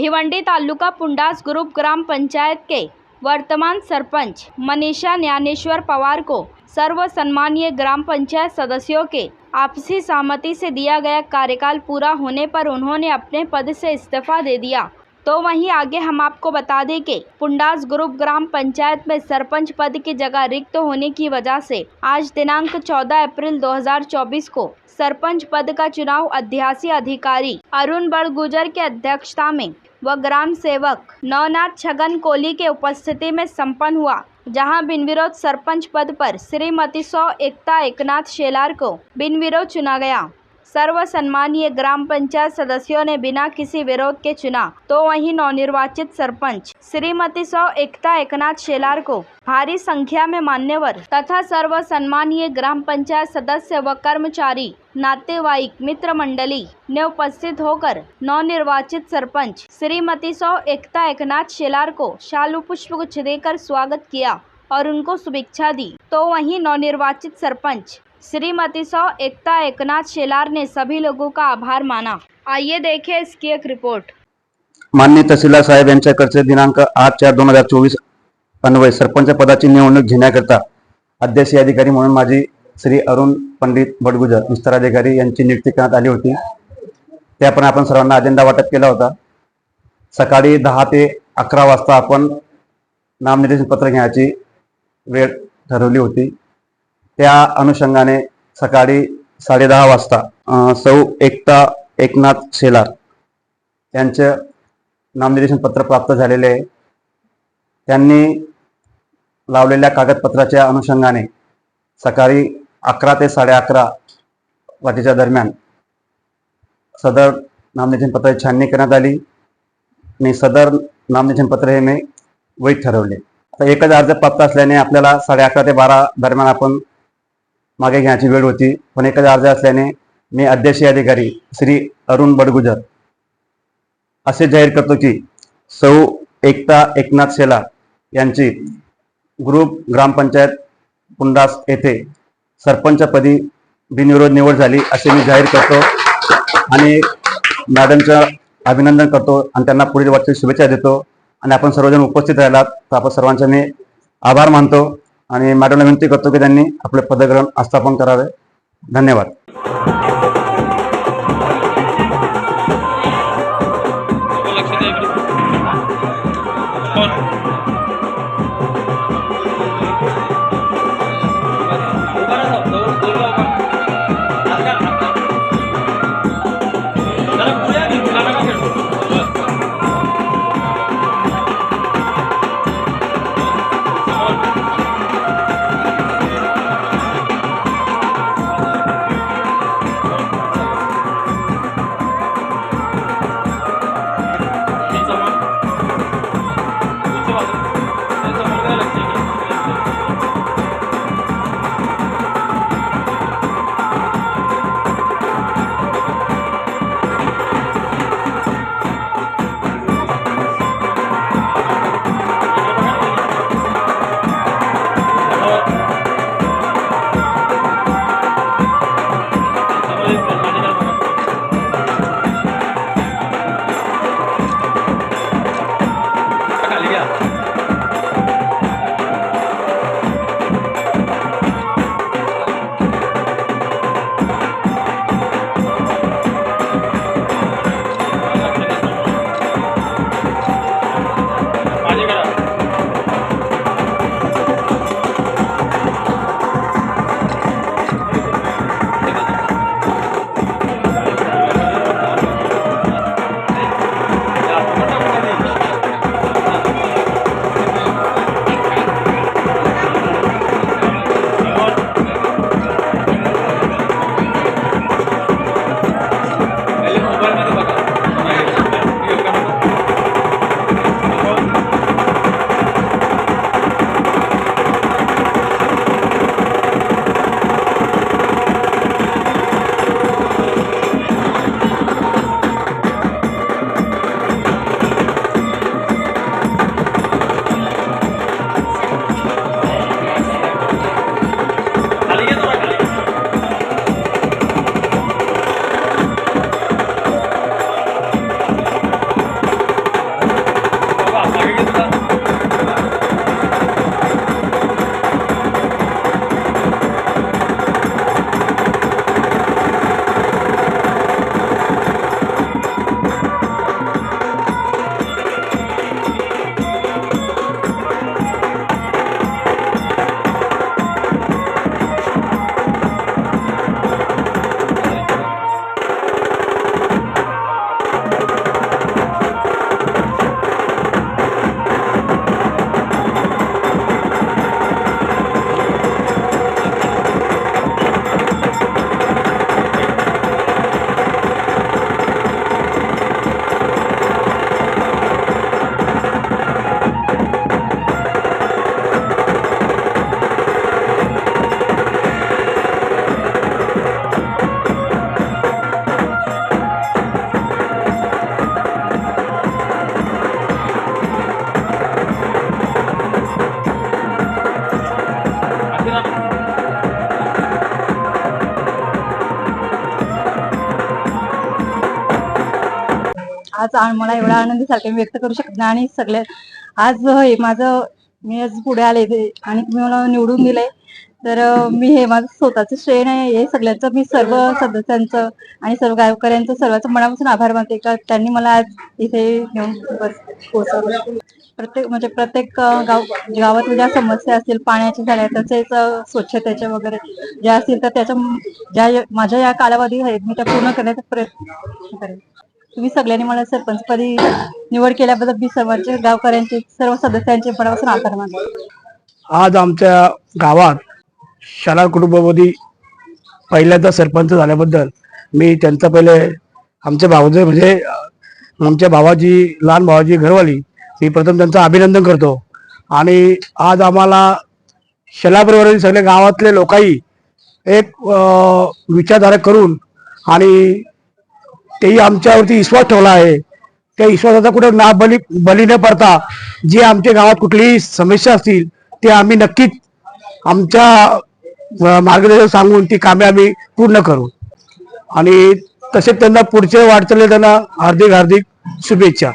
भिवंडी तालुका पुंडास group ग्राम पंचायत के वर्तमान सरपंच मनीषा ज्ञानेश्वर पवार को सर्व सम्मानीय ग्राम पंचायत सदस्यों के आपसी सहमति से दिया गया कार्यकाल पूरा होने पर उन्होंने अपने पद से इस्तीफा दे दिया। तो वहीं आगे हम आपको बता दें कि पुंडास ग्रुप ग्राम पंचायत में सरपंच पद की जगह रिक्त होने की वजह से आज दिनांक 14 अप्रैल 2024 को सरपंच पद का चुनाव अध्यासी अधिकारी अरुण बड़गुजर के अध्यक्षता में व ग्राम सेवक नवनाथ छगन कोली के उपस्थिति में संपन्न हुआ, जहां बिन विरोध सरपंच पद पर श्रीमती सौ एकता एकनाथ शेलार को बिन विरोध चुना गया। सर्व सम्मानीय ग्राम पंचायत सदस्यों ने बिना किसी विरोध के चुना। तो वहीं नवनिर्वाचित सरपंच श्रीमती सौ एकता एकनाथ शेलार को भारी संख्या में मान्यवर तथा सर्व सम्मानीय ग्राम पंचायत सदस्य व कर्मचारी नातेवाईक मित्र मंडली ने उपस्थित होकर नवनिर्वाचित सरपंच श्रीमती सौ एकता एकनाथ शेलार को शालू पुष्प गुच्छ देकर स्वागत किया और उनको शुभेच्छा दी। तो वहीं नवनिर्वाचित सरपंच श्रीमती सौ एकता एकनाथ शेलार ने सभी लोगों का आभार माना। आइए देखें इसकी एक रिपोर्ट। माननीय तहसीलदार साहेब यांच्याकडे दिनांक 8/4/2024 अन्वय सरपंच पदाची निवडणूक घेण्याकरता अध्यक्षीय अधिकारी म्हणून माझी श्री अरुण पंडित बडगुजर विस्तार अधिकारी यांची नियुक्ती करण्यात आली होती। त्याप्रमाणे आपण सर्वांना अजेंडा वाटप केला होता। सकाळी 10 ते 11 वाजता आपण नामनिर्देशन पत्र घेण्याची वेळ ठरवली होती। त्या अनुषंगाने सकाळी 10:30 वाजता सौ एकता एकनाथ शेलार यांचे नामनिर्देशन पत्र प्राप्त झालेले आहे। त्यांनी लावलेल्या कागदपत्राच्या अनुषंगाने सकाळी 11 ते 11:30 वाजेच्या दरम्यान सदर नामनिर्देशन पत्राची छाननी करण्यात आली आणि सदर नामनिर्देशन पत्र हे मी वैध ठरवले। आता एकच अर्ज प्राप्त असल्याने आपल्याला 11:30 ते 12 दरम्यान आपण मागे घेण्याची वेळ होती, पण एकच अर्ज असल्याने मी अध्यक्षीय अधिकारी श्री अरुण बडगुजर असे जाहीर करतो की सौ एकता एकनाथ शेलार यांची ग्रुप ग्रामपंचायत पुंडास येथे सरपंचपदी बिनविरोध निवड झाली असे मी जाहीर करतो आणि मॅडमचं अभिनंदन करतो आणि त्यांना पुढील वाटचालीस शुभेच्छा देतो। आणि आपण सर्वजण उपस्थित राहिलात तर आपण सर्वांचे मी आभार मानतो आणि मॅडमला विनंती करतो की त्यांनी आपले पदग्रहण आस्थापन करावे। धन्यवाद। आज मला एवढा आनंद सारखं व्यक्त करू शकत नाही. आणि सगळ्या आज हे माझं मी आज पुढे आले आणि तुम्ही मला निवडून दिले, तर मी हे माझं स्वतःचं श्रेय नाही, हे सगळ्यांचं मी सर्व सदस्यांचं आणि सर्व गावकऱ्यांचं सर्वांचं मनापासून आभार मानते का त्यांनी मला आज इथे नेऊन पोहोचवलं. प्रत्येक गावात ज्या समस्या असतील पाण्याच्या झाल्या, तसेच स्वच्छतेच्या वगैरे ज्या असतील, तर त्याच्या माझ्या या कालावधी आहेत मी त्या पूर्ण करण्याचा प्रयत्न करेन. तुम्ही सगळ्यांनी मला सरपंचपदी निवड केल्याबद्दल मी सर्वांचे गावकऱ्यांचे सर्व सदस्यांचे मनापासून आभार मानते. आज आमच्या गावात शाला कुटुंबामध्ये पहिल्यांदा सरपंच झाल्याबद्दल मी त्यांचा पहिले आमच्या भावाचे म्हणजे आमच्या भावाची लहान भावाची घरवाली मी प्रथम त्यांचं अभिनंदन करतो. आणि आज आम्हाला शलाबरोबर सगळ्या गावातले लोकही एक विचारधारा करून आणि तेही आमच्यावरती विश्वास ठेवला आहे. त्या विश्वासाचा कुठे बली न पडता जे आमच्या गावात कुठलीही समस्या असतील ते आम्ही नक्कीच आमच्या मार्गदर्शन सांगून ती कामे आम्ही पूर्ण करू. आणि तसेच त्यांना पुढच्या वाटचाली त्यांना हार्दिक शुभेच्छा.